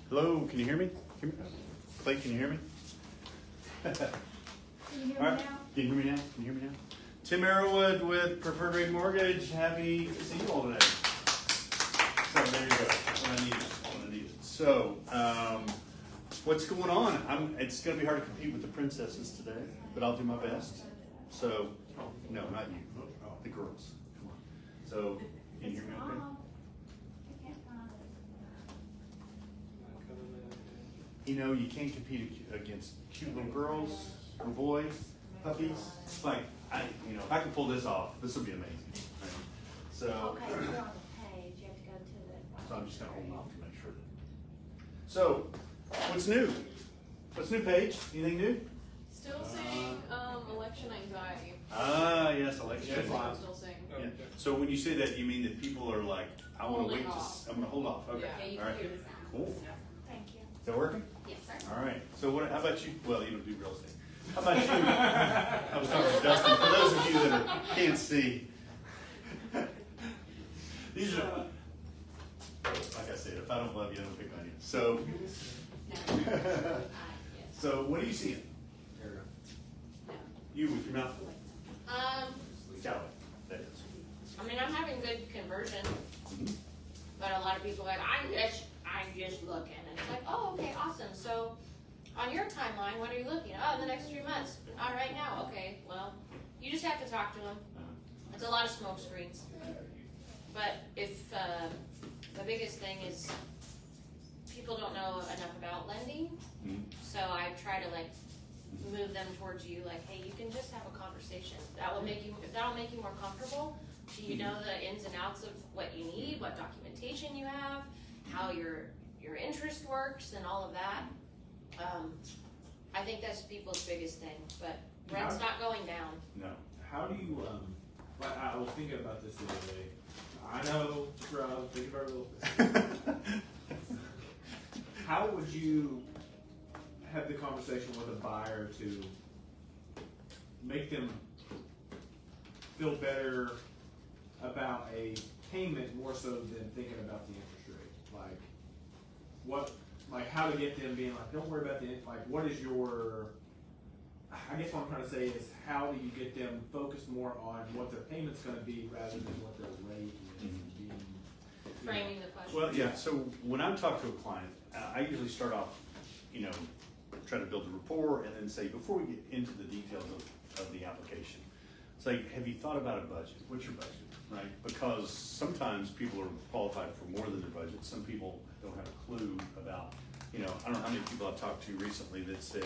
Hello, can you hear me? Clay, can you hear me? Can you hear All me right. now? Can you hear me now? Can you hear me now? Tim Arrowwood with Preferred Rate Mortgage. Happy to see you all today. So there you go. What I needed. So, what's going on? It's going to be hard to compete with the princesses today, but I'll do my best. So, no, not you. The girls. Come on. So, can you hear me okay? I can't find it. You know, you can't compete against cute little girls or boys, puppies. It's like, if I can pull this off, this will be amazing. Right? So, Okay, you're on the page, you have to go to the. so I'm just gonna hold off to make sure. So, what's new? What's new, Paige? Anything new? Still seeing election anxiety. Ah, yes, election. That's what I'm still seeing. Yeah. So when you say that, you mean that people are like, I want to Holding wait. off. I'm gonna hold off. Okay. Yeah, you All can right. hear the sound. Cool. Thank you. Is that working? Yes, sir. All right. So what? How about you? Well, you don't do real estate. How about you? I was talking to Dustin. For those of you that can't see, these are, like I said, if I don't love you, I don't pick on you. So, Yes. so what are you seeing? You with your mouth Callaway, that is. I mean, I'm having good conversion, Mhm. but a lot of people are like, I'm just looking, and it's like, oh, okay, awesome. So, on your timeline, what are you looking at? Oh, in the next 3 months. Not right now. Okay, well, you just have to talk to them. It's a lot of smoke screens. But if the biggest thing is people don't know enough about lending, Mhm. so I try to move them towards you. Like, hey, you can just have a conversation. That'll make you more comfortable. So you know the ins and outs of what you need, what documentation you have, how your interest works, and all of that. I think that's people's biggest thing. But rent's not going down. No. How do you, I was thinking about this the other day. I know, think about real estate. How would you have the conversation with a buyer to make them feel better about a payment more so than thinking about the interest rate? How to get them being like, don't worry about what is your, I guess what I'm trying to say is, how do you get them focused more on what their payment's gonna be rather than what their rate is being? Framing the question. Well, yeah, so when I talk to a client, I usually start off, try to build a rapport and then say, before we get into the details of the application, it's like, have you thought about a budget? What's your budget, right? Because sometimes people are qualified for more than their budget. Some people don't have a clue about, I don't know how many people I've talked to recently that said,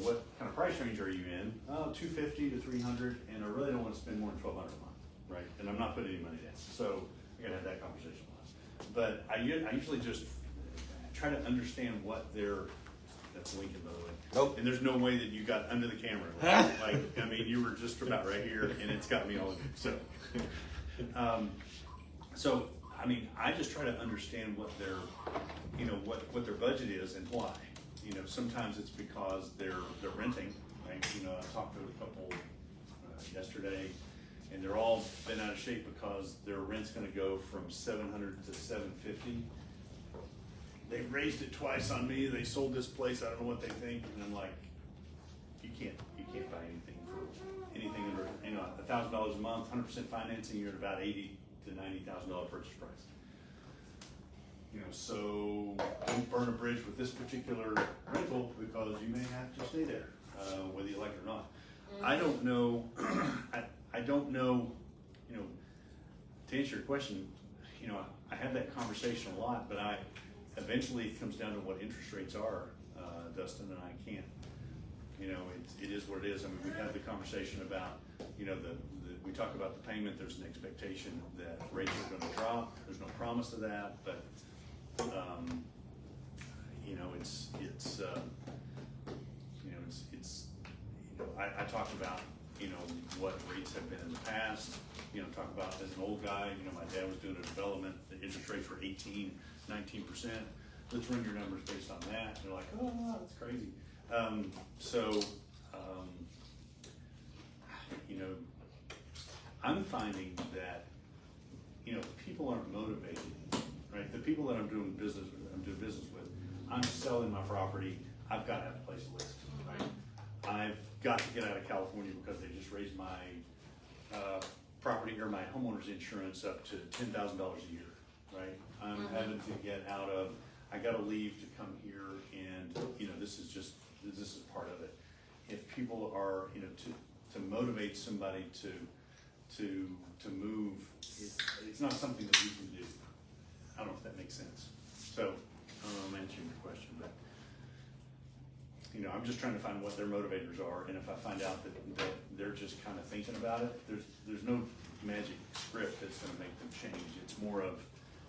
what kind of price range are you in? Oh, 250 to 300, and I really don't want to spend more than 1,200 a month, right? And I'm not putting any money down. So I gotta have that conversation once. But I usually just try to understand what that's Lincoln, by the way. Nope. And there's no way that you got under the camera. You were just about right here, and it's got me all over. So, I just try to understand what their, what their budget is and why. Sometimes it's because they're renting, right? I talked to a couple yesterday, and they're all been out of shape because their rent's going to go from $700 to $750. They raised it twice on me. They sold this place. I don't know what they think, and I'm like, you can't buy anything for anything under $1,000 a month, 100% financing. You're at about $80,000 to $90,000 purchase price. So don't burn a bridge with this particular rental because you may have to stay there, whether you like it or not. I don't know. I don't know. To answer your question, I have that conversation a lot, but eventually it comes down to what interest rates are, Dustin, and I can't. It is what it is. We have the conversation about, we talk about the payment. There's an expectation that rates are going to drop. There's no promise of that, but I talk about what rates have been in the past. Talk about as an old guy. My dad was doing a development. The interest rates were 18, 19%. Let's run your numbers based on that. And they're like, oh, that's crazy. I'm finding that people aren't motivated, right? right? The people that I'm doing business with, I'm selling my property, I've gotta have a place to live, right? I've got to get out of California because they just raised my, property or my homeowner's insurance up to $10,000 a year, right? I'm having to get out of, I gotta leave to come here and, you know, this is part of it. If people are, you know, to motivate somebody to move, it's not something that we can do. I don't know if that makes sense. So, I'm answering your question, but, you know, I'm just trying to find what their motivators are, and if I find out that they're just kind of thinking about it, there's no magic script that's gonna make them change. It's more of,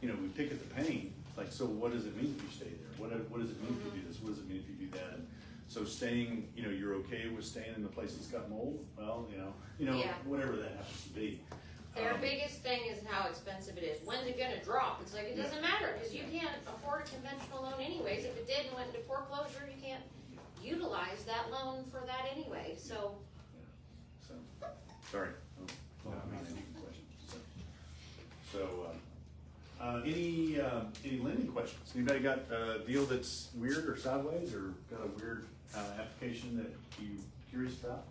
you know, we pick at the pain, like, so what does it mean if you stay there? What does it mean if you do this? What does it mean if you do that? And so staying, you know, you're okay with staying in the place that's got mold? Well, you know, Yeah. whatever that happens to be. Their biggest thing is how expensive it is. When's it gonna drop? It's like, it doesn't matter, because you can't afford a conventional loan anyways. If it did and went into foreclosure, you can't utilize that loan for that anyway, so. So, sorry. Oh, I'm not asking questions. So, any lending questions? Anybody got a deal that's weird or sideways, or got a weird application that you curious about?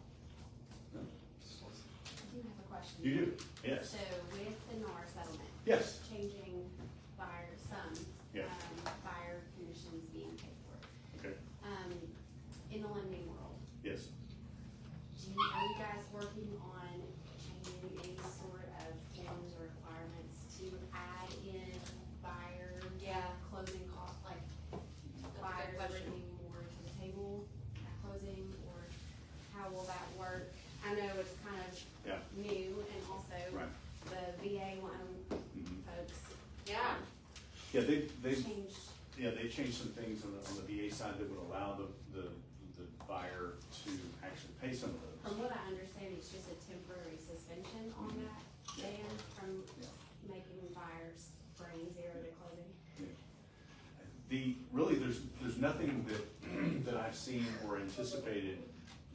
No? I do have a question. You do? Yes. So with the NAR settlement. Yes. Changing buyer, Yeah. buyer commissions being paid for. Okay. In the lending world, Yes. are you guys working on changing any sort of forms or requirements to add in buyer? Yeah. Closing costs, like a buyers good question. bringing more to the table at closing, or how will that work? I know it's kind of Yeah. new, and also Right. the VA loan Mhm. folks Yeah. Yeah, they changed. changed some things on the VA side that would allow the buyer to actually pay some of those. From what I understand, it's just a temporary suspension on that ban from Yeah. making buyers bring zero to closing. Really, there's nothing that I've seen or anticipated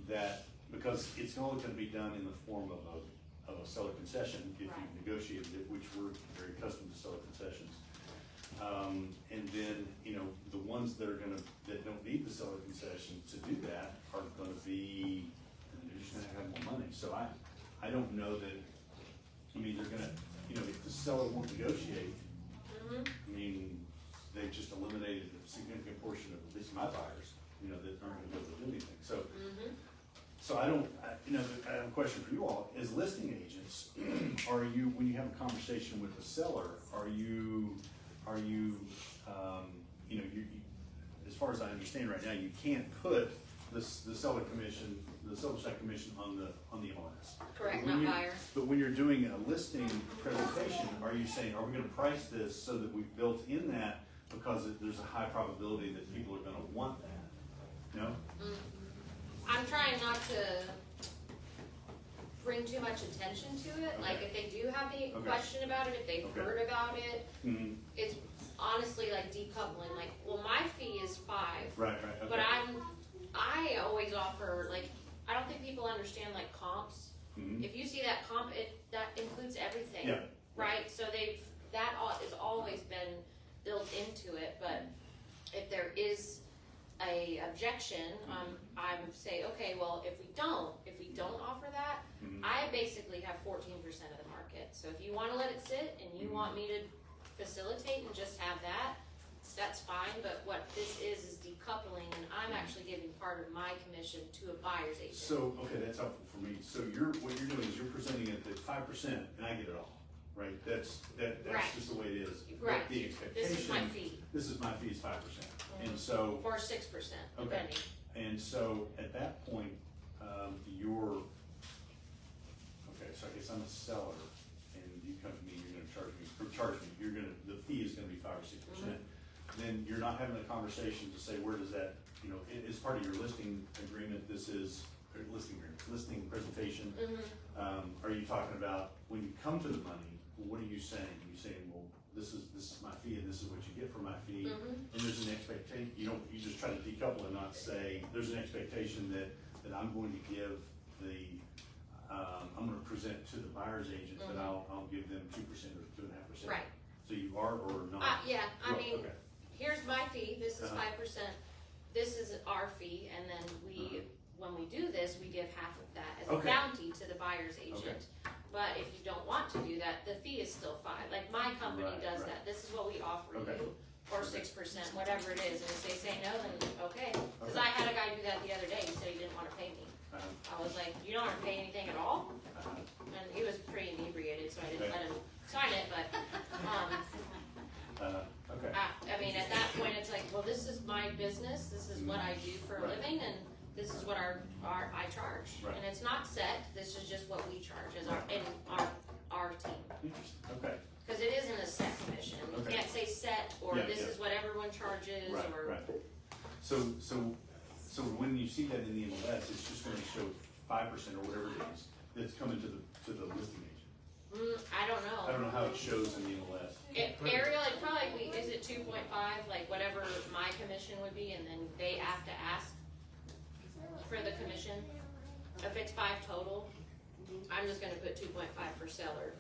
that, because it's only gonna be done in the form of a seller concession if Right. you've negotiated it, which we're very accustomed to seller concessions. And then, you know, the ones that don't need the seller concession to do that are gonna be, they're just gonna have more money. So I don't know that, I mean, they're gonna, you know, if the seller won't negotiate, I mean, they just eliminated a significant portion of at least my buyers, you know, that aren't gonna be able to do anything. So I have a question for you all. As listing agents, are you, when you have a conversation with the seller, are you, you know, as far as I understand right now, you can't put the seller commission, the seller side commission on the MLS. Correct, But when not you- buyer. But when you're doing a listing presentation, are you saying, are we gonna price this so that we've built in that because there's a high probability that people are gonna want that? No? I'm trying not to bring too much attention to it, like if they do have any Okay. question about it, if they've Okay. heard about it, Mm-hmm. it's honestly like decoupling, like, well, my fee is $5, Right, okay. but I always offer, like, I don't think people understand like comps. Mhm. If you see that comp, that includes everything. Yeah. Right, so has always been built into it, but if there is a objection, I would say, okay, well, if we don't offer that, Mhm. I basically have 14% of the market. So if you wanna let it sit and you want me to facilitate and just have that's fine, but what this is decoupling, and I'm actually giving part of my commission to a buyer's agent. So, okay, that's helpful for me. So what you're doing is you're presenting it at 5% and I get it all, right? That's Right. just the way it is. Right. But the expectation. This is my fee, This is 5%. And so, or 6%, Okay. depending. and so at that point, you're, okay, so I guess I'm a seller and you come to me, you're gonna charge me, the fee is gonna be 5 or 6%. Then you're not having a conversation to say, where does that, you know, as part of your listing agreement, this is, or listing presentation. Are you talking about, when you come to the money, what are you saying? Are you saying, well, this is my fee and this is what you get for my fee? And there's an expectation, you just try to decouple and not say, there's an expectation that I'm going to give I'm gonna present to the buyer's agent that I'll give them 2% or 2.5%. Right. So you are or not? Yeah, I Well, mean, okay. here's my fee, this is Uh-huh. 5%, this is our fee, and then we, when we do this, we give half of that as a Okay. bounty to the buyer's agent. But if you don't want to do that, the fee is still 5. Like my company Right, does right. that, this is what we offer Okay. you, or Okay. 6%, whatever it is, and if they say no, then okay. Cause Okay. I had a guy do that the other day, he said he didn't wanna pay me. I was like, you don't wanna pay anything at all? And he was pretty inebriated, so I didn't Okay. let him sign it, but, Okay. I mean, at that point, it's like, well, this is my business, this is what I do for a Right. living, and this is what I charge. Right. And it's not set, this is just what we charge as our team. Interesting, okay. Cause it isn't a set commission, you Okay. can't say set, or Yeah, this yeah. is what everyone charges, Right, or. right. So when you see that in the MLS, it's just gonna show 5% or whatever it is that's coming to the listing agent. I don't know. I don't know how it shows in the MLS. Ariel, it'd probably be, is it 2.5, like whatever my commission would be, and then they have to ask for the commission? If it's 5 total, I'm just gonna put 2.5 per seller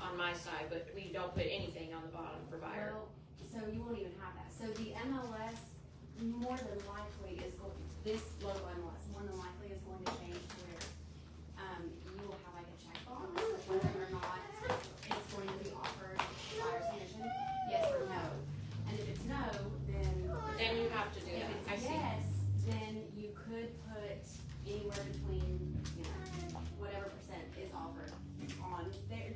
on my side, but we don't put anything on the bottom for buyer. Well, so you won't even have that. So the MLS more than likely is going, this logo MLS more than likely is going to change to where, you will have like a checkbox, whether or not it's going to be offered buyer's commission, yes or no. And if it's no, then. Then you have to do If that, I it's see. yes, then you could put anywhere between, you know, whatever percent is offered on there.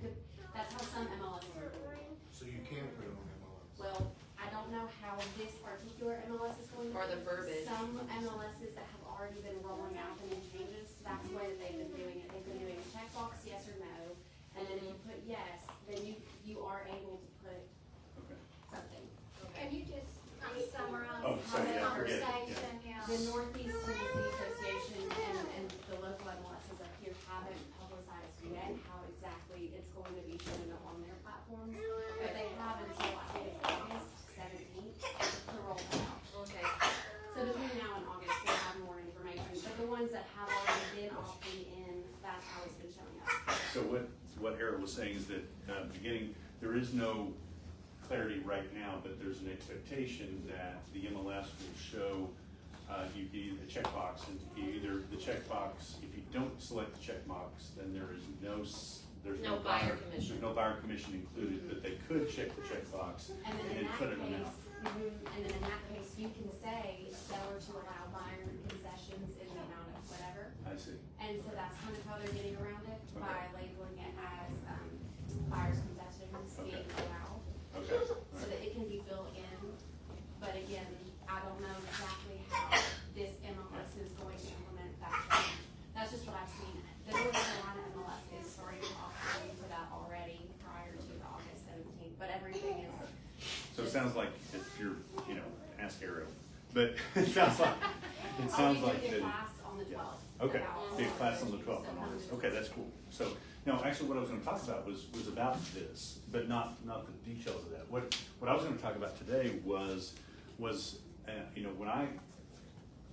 That's how some MLS are. So you can put it on MLS. Well, I don't know how this particular MLS is going to. Or the be. verbiage. Some MLSs that have already been rolling out the new changes, that's the way that they've been doing it. They've been doing a checkbox, yes or no. And then if you put yes, then you are able to put Okay. something. Can you just summarize Oh, sorry, the yeah, forget it, yeah. conversation, yeah? The Northeast Tennessee Association and the local MLSs up here haven't publicized yet how exactly it's going to be showing up on their platforms. But they have until I think it's August 17th to roll that out. Okay, So between now and August, we'll have more information. But the ones that have already been opting in, that's how it's been showing up. So what Eric was saying is that, beginning, there is no clarity right now, but there's an expectation that the MLS will show, you either the checkbox, and either the checkbox, if you don't select the checkbox, then there is there's No buyer commission. There's no buyer commission included, but they could check the checkbox And then and in then that put an case, amount. and then in that case, you can say seller to allow buyer concessions in the amount of whatever. I see, And so that's kind of how they're getting around it, by Okay. labeling it as, buyer's concessions being Okay. allowed, okay, so all right. that it can be built in. But again, I don't know exactly how this MLS is going to implement that change. That's just what I've seen. The North Carolina MLS is starting to offer for that already prior to the August 17th, but everything is. So it sounds like if you're, ask Ariel, but it sounds like I'll be that. doing a class on the 12th. Okay, about be a all class of on the those, 12th so on come August. to- Okay, that's cool. So, no, actually what I was gonna talk about was about this, but not the details of that. What I was gonna talk about today was, when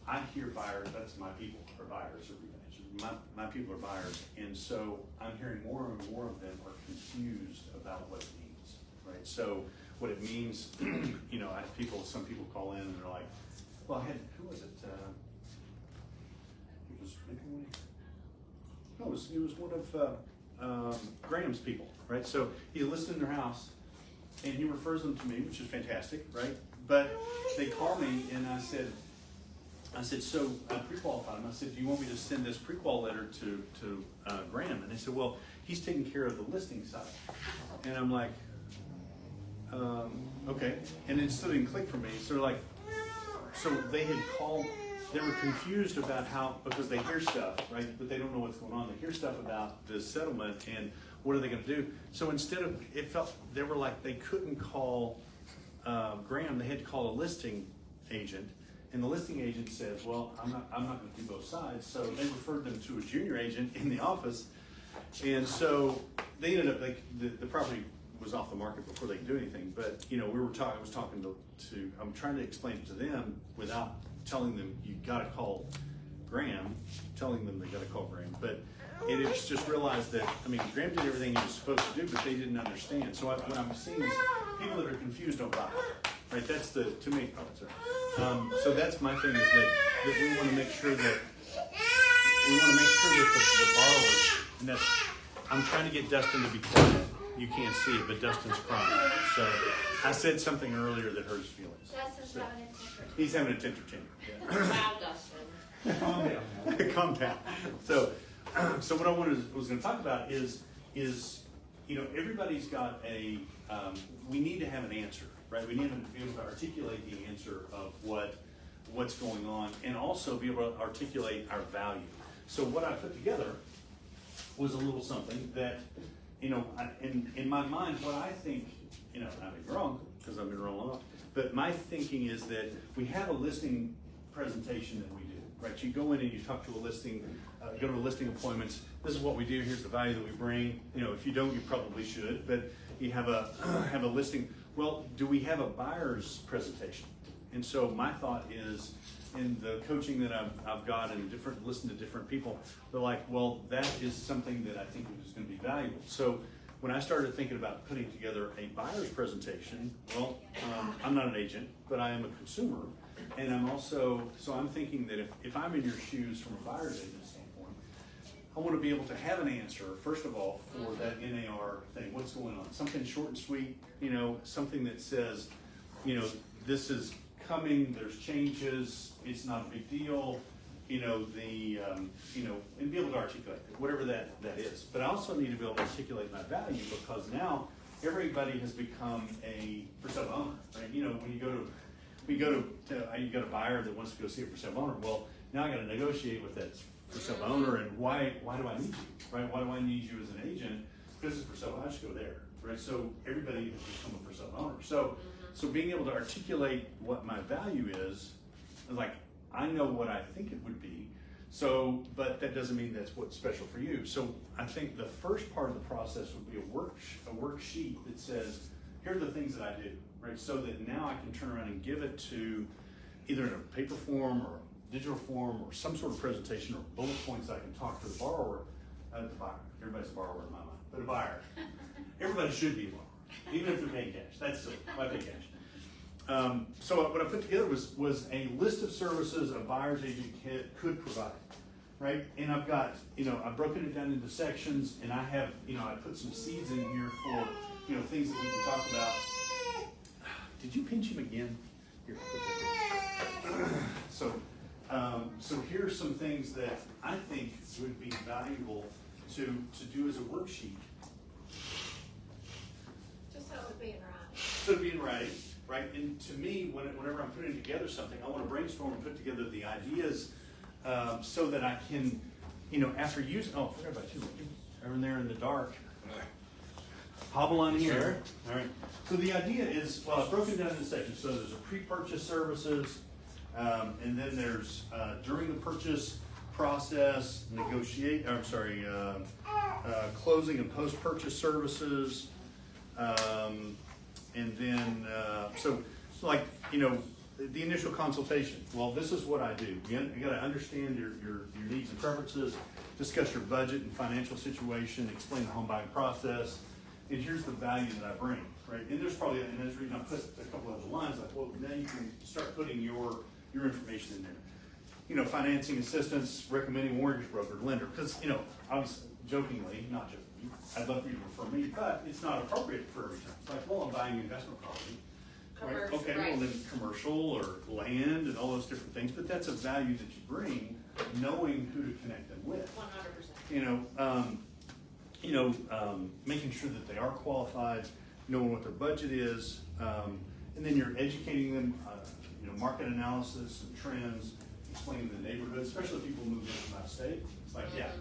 I hear buyers, that's my people are buyers, my people are buyers, and so I'm hearing more and more of them are confused about what it means, right? So what it means, some people call in and they're like, well, who was it? It was maybe one. No, it was one of Graham's people, right? So he listed in their house, and he refers them to me, which is fantastic, right? But they call me, and I said, so I pre-qualified him. I said, do you want me to send this pre-qual letter to Graham? And they said, well, he's taking care of the listing side. And I'm like, okay. And it still didn't click for me. So they're like, so they had called, they were confused about because they hear stuff, right? But they don't know what's going on. They hear stuff about the settlement and what are they going to do? So instead of, they were like, they couldn't call Graham, they had to call a listing agent. And the listing agent says, well, I'm not going to do both sides. So they referred them to a junior agent in the office. And so they ended up, the property was off the market before they could do anything. But, I'm trying to explain it to them without telling them, you got to call Graham, telling them they got to call Graham. But it's just realized that, I mean, Graham did everything he was supposed to do, but they didn't understand. So what I'm seeing is people that are confused don't buy, right? That's to me, so that's my thing is that we want to make sure that, the borrowers, and that's, I'm trying to get Dustin to be quiet. You can't see it, but Dustin's crying. So I said something earlier that hurt his feelings. Justin's having a temper. He's having a temper tantrum. Wow, Dustin. Calm down. Yeah. Calm down. So what I was going to talk about is everybody's got we need to have an answer, right? We need to be able to articulate the answer of what's going on, and also be able to articulate our value. So what I put together was a little something that, in my mind, what I think, I may be wrong because I've been rolling off, but my thinking is that we have a listing presentation that we do, right? You go in and you talk to a listing, go to a listing appointments. This is what we do. Here's the value that we bring. If you don't, you probably should, but you have a listing. Well, do we have a buyer's presentation? And so my thought is, in the coaching that I've got and listen to different people, they're like, well, that is something that I think is going to be valuable. So when I started thinking about putting together a buyer's presentation, well, I'm not an agent, but I am a consumer. And I'm thinking that if I'm in your shoes from a buyer's agent standpoint, I want to be able to have an answer, first of all, for that NAR thing. What's going on? Something short and sweet, something that says, this is coming, there's changes, it's not a big deal, and be able to articulate it, whatever that is. But I also need to be able to articulate my value, because now everybody has become a for sale owner, right? When you got a buyer that wants to go see a for sale owner. Well, now I got to negotiate with that for sale owner, and why do I need you, right? Why do I need you as an agent? Because it's for sale, I just go there, right? So everybody has become a for sale owner. So being able to articulate what my value is, like, I know what I think it would be. So, but that doesn't mean that's what's special for you. So I think the first part of the process would be a worksheet that says, here are the things that I do, right? So that now I can turn around and give it to either in a paper form or digital form or some sort of presentation or bullet points I can talk to the borrower, the buyer. Everybody's a borrower in my mind, but a buyer. Everybody should be a borrower, even if they're paying cash. That's why I pay cash. So what I put together was a list of services a buyer's agent could provide, right? And I've got, I've broken it down into sections, and I have, I put some seeds in here for, things that we can talk about. Did you pinch him again? Here, put that there. So here's some things that I think would be valuable to do as a worksheet. Just so it would be in writing. So it'd be in writing. Right, and to me, whenever I'm putting together something, I want to brainstorm and put together the ideas so that I can, after using. Oh, I forgot about you. Over there in the dark. Hobble on here. Sure. All right. So the idea is, well, I've broken down into sections. So there's a pre-purchase services, and then there's during the purchase process, closing and post-purchase services. And then, the initial consultation. Well, this is what I do. You got to understand your needs and preferences, discuss your budget and financial situation, explain the home buying process, and here's the value that I bring, right? And there's probably, and there's the reason I put a couple of the lines, like, well, now you can start putting your information in there. Financing assistance, recommending mortgage broker, lender, because, obviously, jokingly, not jokingly, I'd love for you to refer me, but it's not appropriate for every time. It's like, well, I'm buying investment property. Commercial, Okay, right. well then commercial or land and all those different things, but that's a value that you bring, knowing who to connect them with. 100%. Making sure that they are qualified, knowing what their budget is, and then you're educating them, market analysis and trends, explaining the neighborhood, especially if people move in from out of state. It's like, yeah,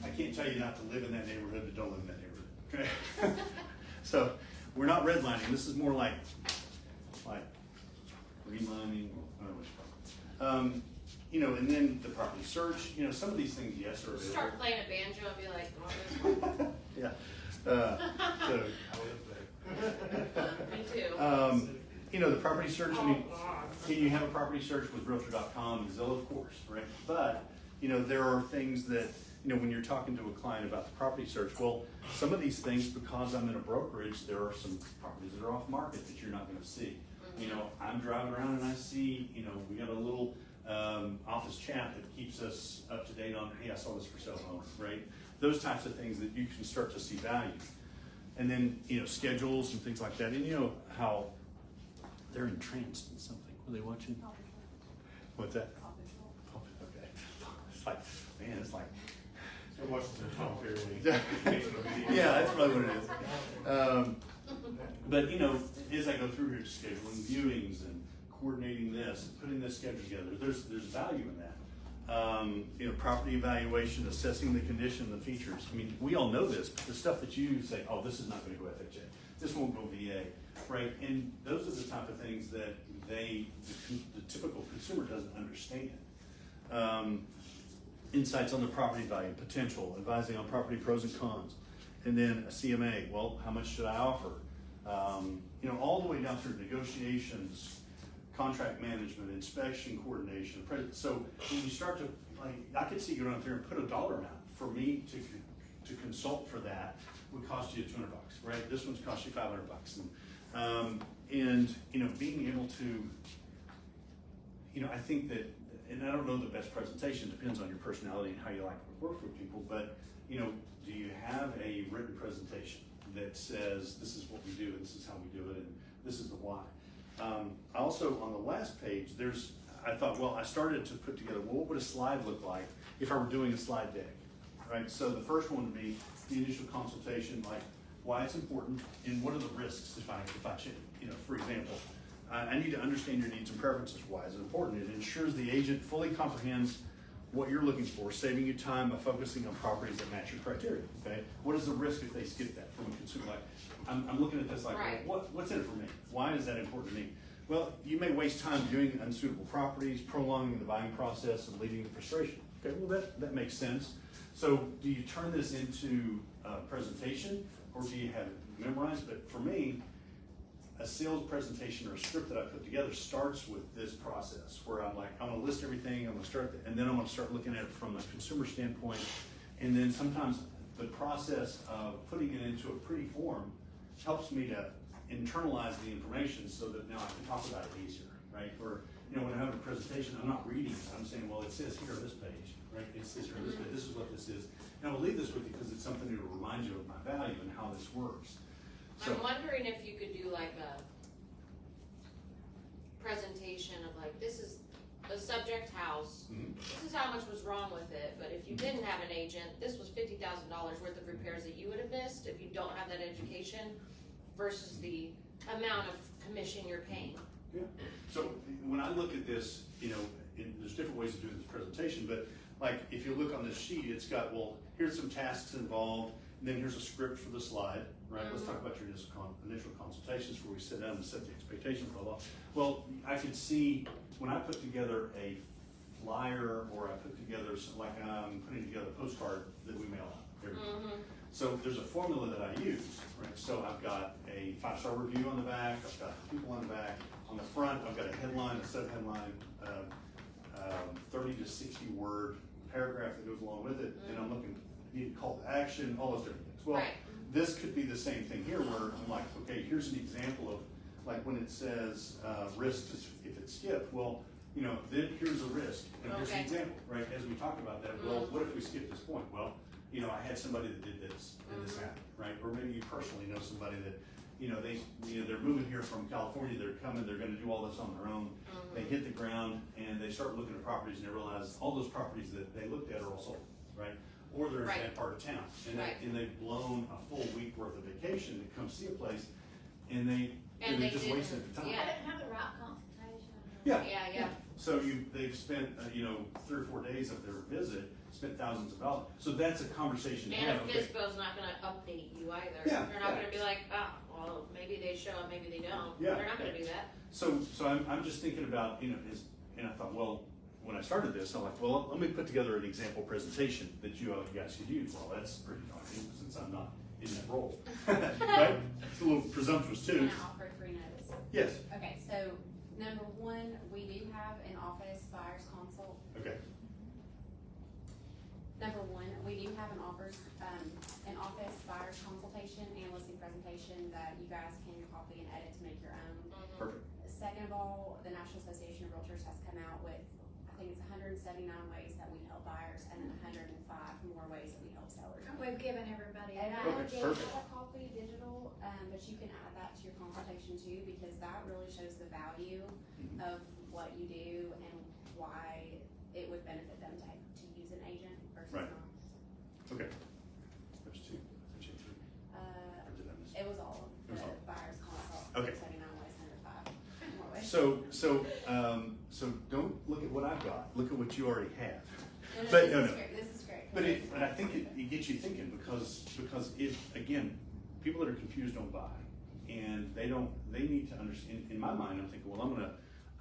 I can't tell you not to live in that neighborhood, but don't live in that neighborhood. Okay? So we're not redlining. This is more like greenlining, or whatever it's called. And then the property search. Some of these things, yes, are available. Start playing a banjo and be like, oh, this Yeah. Me too. The property search. I mean, can you have a property search with Realtor.com and Zillow? Of course, right? But there are things that you know, when you're talking to a client about the property search, well, some of these things, because I'm in a brokerage, there are some properties that are off market that you're not gonna see. You know, I'm driving around and I see, you know, we got a little, office chat that keeps us up to date on, hey, I saw this for sale home, right? Those types of things that you can start to see value. And then, you know, schedules and things like that, and you know how they're entranced in something. Were they watching? What's that? Okay. It's like, man, it's like. So watch the Tom Fairley. Yeah, that's probably what it is. But you know, as I go through here, scheduling viewings and coordinating this, and putting this schedule together, there's value in that. You know, property evaluation, assessing the condition, the features. I mean, we all know this, but the stuff that you say, oh, this is not going to go FHA, this won't go VA, right? And those are the type of things that the typical consumer doesn't understand. Insights on the property value, potential, advising on property pros and cons, and then a CMA. Well, how much should I offer? You know, all the way down through negotiations, contract management, inspection coordination. So when you start to, like, I could see you going out there and put a dollar amount. For me to consult for that would cost you $200, right? This one's cost you $500. And you know, being able to, you know, I think that, and I don't know the best presentation, depends on your personality and how you like to work with people, but you know, do you have a written presentation that says this is what we do, and this is how we do it, and this is the why? Also, on the last page, I thought, well, I started to put together, well, what would a slide look like if I were doing a slide deck, right? So the first one would be the initial consultation, like why it's important, and what are the risks if I change, you know, for example, I need to understand your needs and preferences. Why is it important? It ensures the agent fully comprehends what you're looking for, saving you time by focusing on properties that match your criteria, okay? What is the risk if they skip that from a consumer? Like, I'm looking at this like, Right. well, what's in it for me? Why is that important to me? Well, you may waste time viewing unsuitable properties, prolonging the buying process, and leading to frustration. Okay, well, that makes sense. So do you turn this into a presentation, or do you have it memorized? But for me, a sales presentation or a script that I put together starts with this process where I'm like, I'm gonna list everything, I'm gonna start, and then I'm gonna start looking at it from a consumer standpoint. And then sometimes the process of putting it into a pretty form helps me to internalize the information so that now I can talk about it easier, right? Or, you know, when I have a presentation, I'm not reading it, I'm saying, well, it says here on this page, right? It says here on this page, this is what this is. And I will leave this with you because it's something that will remind you of my value and how this works. So, I'm wondering if you could do like a presentation of like, this is the subject house, mhm. this is how much was wrong with it, but if you didn't have an agent, this was $50,000 worth of repairs that you would have missed if you don't have that education versus the amount of commission you're paying. Yeah. So when I look at this, you know, there's different ways of doing this presentation, but like if you look on this sheet, it's got, well, here's some tasks involved, and then here's a script for the slide, right? Let's talk about your initial consultations where we sit down and set the expectations, blah, blah. Well, I could see when I put together a flyer or I put together some, like I'm putting together a postcard that we mail out every week. So there's a formula that I use, right? So I've got a 5-star review on the back, I've got people on the back. On the front, I've got a headline, a sub-headline, 30 to 60 word paragraph that goes along with it, and I'm looking, need a call to action, all those different things. Well, Right. this could be the same thing here where I'm like, okay, here's an example of, like when it says risks if it's skipped, well, you know, then here's a risk, and here's an Okay. example, right? As we talked about that, well, what if we skip this point? Well, you know, I had somebody that did this, and this happened, right? Or maybe you personally know somebody that, you know, they're moving here from California, they're coming, they're gonna do all this on their own. They hit the ground and they start looking at properties and they realize all those properties that they looked at are all sold, right? Or they're in Right. that part of town, and Right. and they've blown a full week worth of vacation to come see a place, and And they're they just didn't- wasting the time. yeah. I didn't have the right consultation. Yeah. Yeah. So they've spent, you know, 3 or 4 days of their visit, spent thousands of dollars. So that's a conversation to And have. a Okay. FISBO's not gonna update you either. Yeah, They're not yeah. gonna be like, oh, well, maybe they show up, maybe they don't. Yeah. They're not gonna do that. So I'm just thinking about, you know, and I thought, well, when I started this, I'm like, well, let me put together an example presentation that you guys could use. Well, that's pretty daunting since I'm not in that role, right? It's a little presumptuous too. Can I offer 3 notes? Yes. Okay, so number 1, we do have an office buyer's consult. Okay. Number one, we do have an an office buyer's consultation and listing presentation that you guys can copy and edit to make your own. Perfect. Second of all, the National Association of Realtors has come out with, I think it's 179 ways that we help buyers and then 105 more ways that we help sellers. We've given everybody And I that. did Perfect. have a copy digital, but you can add that to your consultation too, because that really shows the value Mhm. of what you do and why it would benefit them to use an agent versus Right. not. Okay. There's two. There's three. Or did I miss? It was all of It was the all. buyer's consult, Okay. 79 ways, 105 more ways. So don't look at what I've got. Look at what you already have. No, but this no, is no. great. This is great. But I think it gets you thinking because if, again, people that are confused don't buy. And they need to understand, in my mind, I'm thinking, well,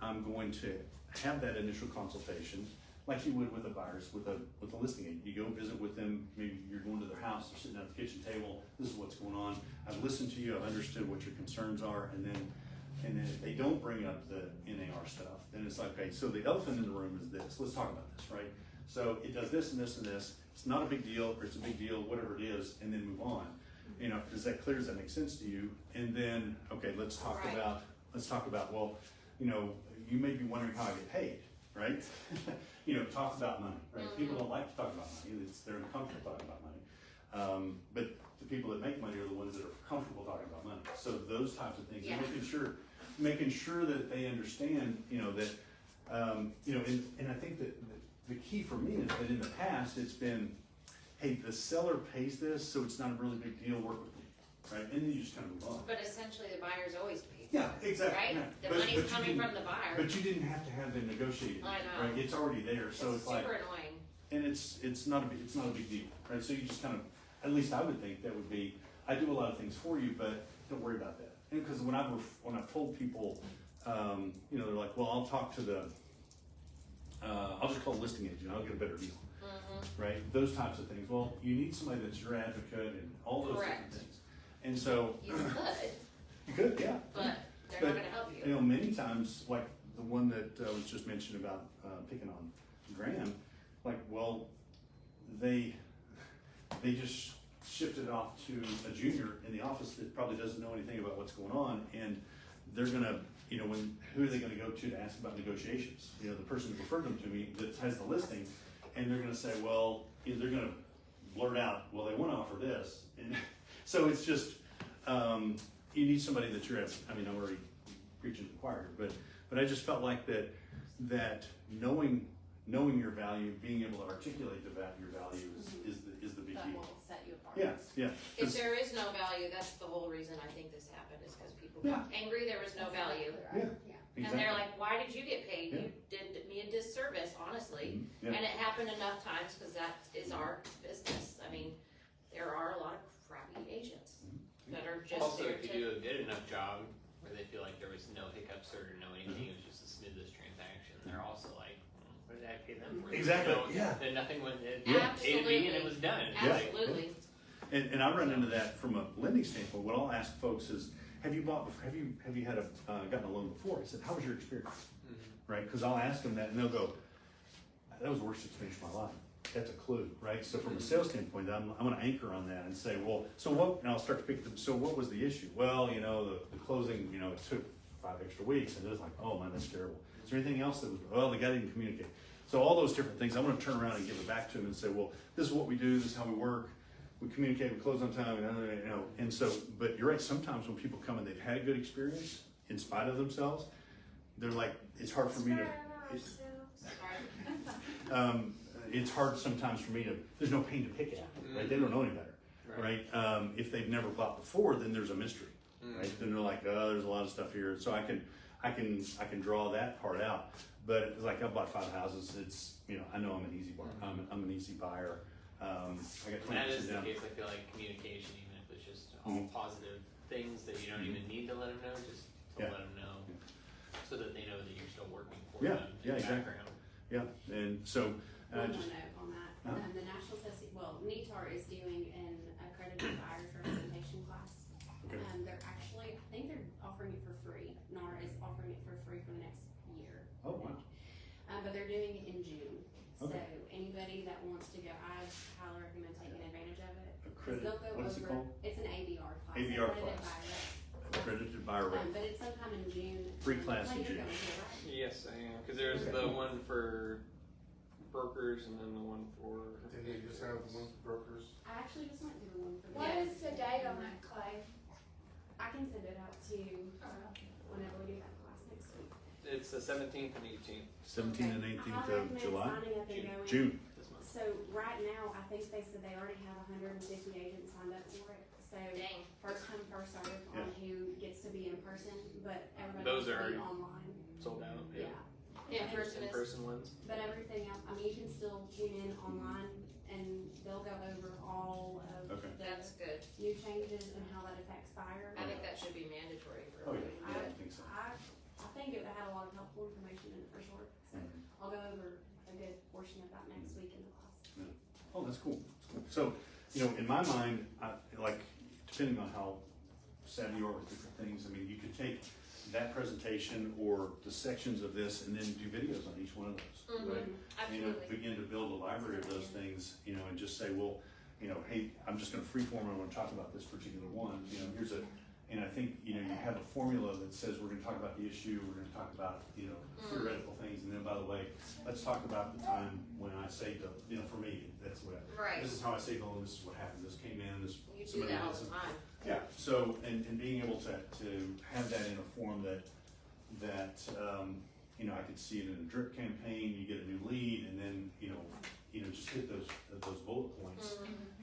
I'm going to have that initial consultation like you would with a buyer's, with a listing agent. You go visit with them, maybe you're going to their house, they're sitting at the kitchen table, this is what's going on. I've listened to you, I've understood what your concerns are, and then if they don't bring up the NAR stuff, then it's like, okay, so the elephant in the room is this, let's talk about this, right? So it does this and this and this, it's not a big deal, or it's a big deal, whatever it is, and then move on. You know, is that clear, does that make sense to you? And then, okay, let's talk Right. about, well, you know, you may be wondering how I get paid, right? You know, talk about money, right? People don't like to talk about money, they're uncomfortable talking about money. But the people that make money are the ones that are comfortable talking about money. So those types of things, Yeah. and making sure that they understand, you know, that, you know, and I think that the key for me is that in the past, it's been, hey, the seller pays this, so it's not a really big deal, work with me, right? And then you just kind of move on. But essentially, the buyer's always paid. Yeah, exactly. Right? yeah. The But money's you coming didn't- from the buyer. But you didn't have to have them negotiated, I know. right? It's already there, so it's like, super annoying. and it's not a big deal, right? So you just kind of, at least I would think that would be, I do a lot of things for you, but don't worry about that. And because when I've told people, you know, they're like, well, I'll talk to the, I'll just call a listing agent, I'll get a better deal, right? Those types of things. Well, you need somebody that's your advocate and all those different Correct. things. And so, You could, you could, yeah. but they're But, not gonna help You you. know, many times, like the one that was just mentioned about picking on Graham, like, well, they just shifted it off to a junior in the office that probably doesn't know anything about what's going on, and they're gonna, you know, who are they gonna go to ask about negotiations? You know, the person who referred them to me that has the listing, and they're gonna say, well, you know, they're gonna blurt out, well, they wanna offer this, and so it's just, you need somebody that you're, I mean, I'm already preaching to the choir, but I just felt like that knowing your value, being able to articulate your value is the big That key. will set you apart. Yeah, yeah. If 'Cause- there is no value, that's the whole reason I think this happened, is because people Yeah. got angry, there was no value. Yeah. Yeah. And Exactly. they're like, why did you get paid? Yeah. You did me a disservice, honestly. Mhm, yeah. And it happened enough times, because that is our business. I mean, there are a lot of crappy agents that are just Also, there if you to. do a good enough job where they feel like there was no hiccups or no anything, it was just a smoothest transaction, they're also like, what did I pay them for? Exactly, No, yeah. Then nothing went, it Yeah. A to B and it was done. It's like, Absolutely. And I run into that from a lending standpoint. What I'll ask folks is, have you had gotten a loan before? I said, how was your experience? Right? Because I'll ask them that, and they'll go, that was the worst experience of my life. That's a clue, right? So from a sales standpoint, I'm going to anchor on that and say, well, so what? And I'll start to pick them. So what was the issue? Well, you know, the closing, you know, it took 5 extra weeks, and it was like, oh man, that's terrible. Is there anything else that was? Well, the guy didn't communicate. So all those different things, I'm going to turn around and give it back to them and say, well, this is what we do. This is how we work. We communicate. We close on time. And you know, and so, but you're right. Sometimes when people come and they've had a good experience in spite of themselves, they're like, it's hard for me to. It's hard sometimes for me to. There's no pain to pick at, right? They don't know any better, right? If they've never bought before, then there's a mystery, right? Then they're like, oh, there's a lot of stuff here, so I can draw that part out. But it's like I bought 5 houses. It's, you know, I know I'm an easy buyer. I'm an easy buyer. I got when that 20% is the down. case, I feel like communication, even if it's just all positive things that you don't even need to let them know, just to Yeah. let them know, so that they know that you're still working for Yeah, them in yeah, the exactly. background. Yeah, and so One just more note on that. Uh-huh. The National NETAR is doing an accredited buyer's representation class. Okay. They're actually, I think they're offering it for free. NAR is offering it for free for the next year. oh wow, But they're doing it in June. So Okay. anybody that wants to go, I highly recommend taking advantage of it. 'Cause Accredited, they'll go what is it over- called? It's an ABR class. ABR accredited class. by REC. Accredited by a rep. But it's sometime in June. Free class in Clay, you're June. going to, right? Yes, I am. Because there's Okay. the one for brokers and then the one for. Then they just have the one for brokers. I actually just went to the one for the. What is the date on that, Clay? I can send it out to you whenever we do that class next week. It's the 17th and 18th 17th and I 18th highly of recommend July? signing up and going. June. this month. So right now, I think they said they already have 150 agents signed up for it. So Dang. first come, first served on who gets to be in person, but everybody Those wants to are be online. Sold out. Yeah. In person is. In-person ones. But everything else, I mean, you can still tune in online and they'll go over all of Okay. That's good. new changes and how that affects fire. I think that should be mandatory for Oh, yeah, everybody. yeah, I think so. I think it had a lot of helpful information in it for sure. So I'll go over a good portion of that next week in the class. Oh, that's cool. That's cool. So, you know, in my mind, like, depending on how savvy you are with different things, I mean, you could take that presentation or the sections of this and then do videos on each one of those, right? You know, Absolutely. begin to build a library of those things, you know, and just say, well, you know, hey, I'm just gonna freeform, I wanna talk about this particular one, you know, here's a, and I think, you know, you have a formula that says we're gonna talk about the issue, we're gonna talk about, you know, theoretical things, and then by the way, let's talk about the time when I saved a, you know, for me, that's what, Right. this is how I saved a loan, this is what happened, this came in, this. You do somebody that all did the some- time. Yeah, so, and being able to have that in a form that, you know, I could see it in a drip campaign, you get a new lead, and then, you know, just hit those bullet points.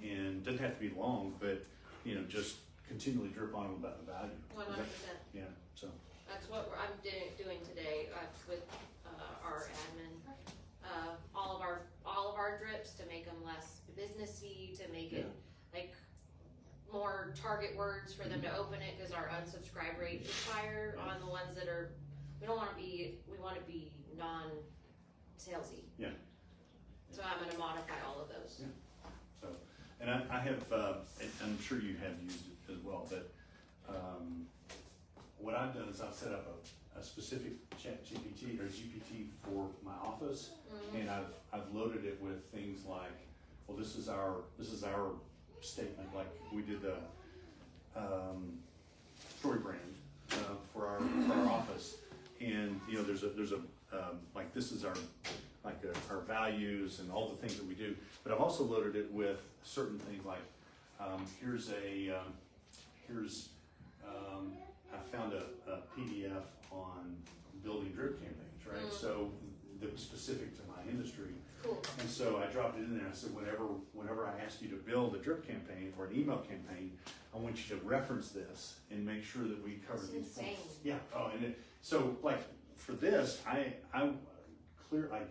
And doesn't have to be long, but, you know, just continually drip on them about the value. 100%. Yeah, so, That's what I'm doing today with our admin. All of our drips to make them less businessy, to make it like more target words for them to open it, because our unsubscribe rate is higher on the ones that are. We want to be non-salesy. Yeah. So I'm going to modify all of those. Yeah. so, and I have, and I'm sure you have used it as well, but, what I've done is I've set up a specific chat GPT or GPT for my office, and I've loaded it with things like, well, this is our statement, like we did the story brand for our office, and you know there's a like this is our values and all the things that we do, but I've also loaded it with certain things like I found a PDF on building drip campaigns, right? So that was specific to my industry. Cool. And so I dropped it in there. I said, whenever I ask you to build a drip campaign or an email campaign, I want you to reference this and make sure that we cover It's these insane. points. Yeah. Oh, and so like for this, I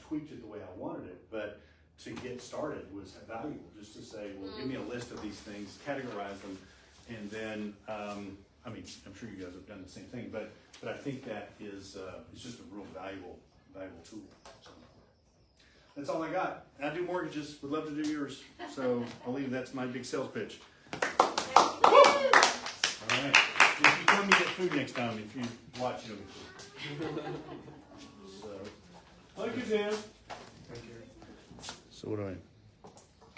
tweaked it the way I wanted it, but to get started was valuable. Just to say, well, give me a list of these things, categorize them, and then I mean, I'm sure you guys have done the same thing, but I think that is it's just a real valuable tool. So. That's all I got. I do mortgages. Would love to do yours. So I'll leave. That's my big sales pitch. All right. If you come, you get food next time. If you watch, you'll get food. So. Thank you, Dan. Thank you. So what do I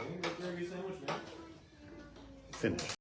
I think that's a very good sandwich, man. finish?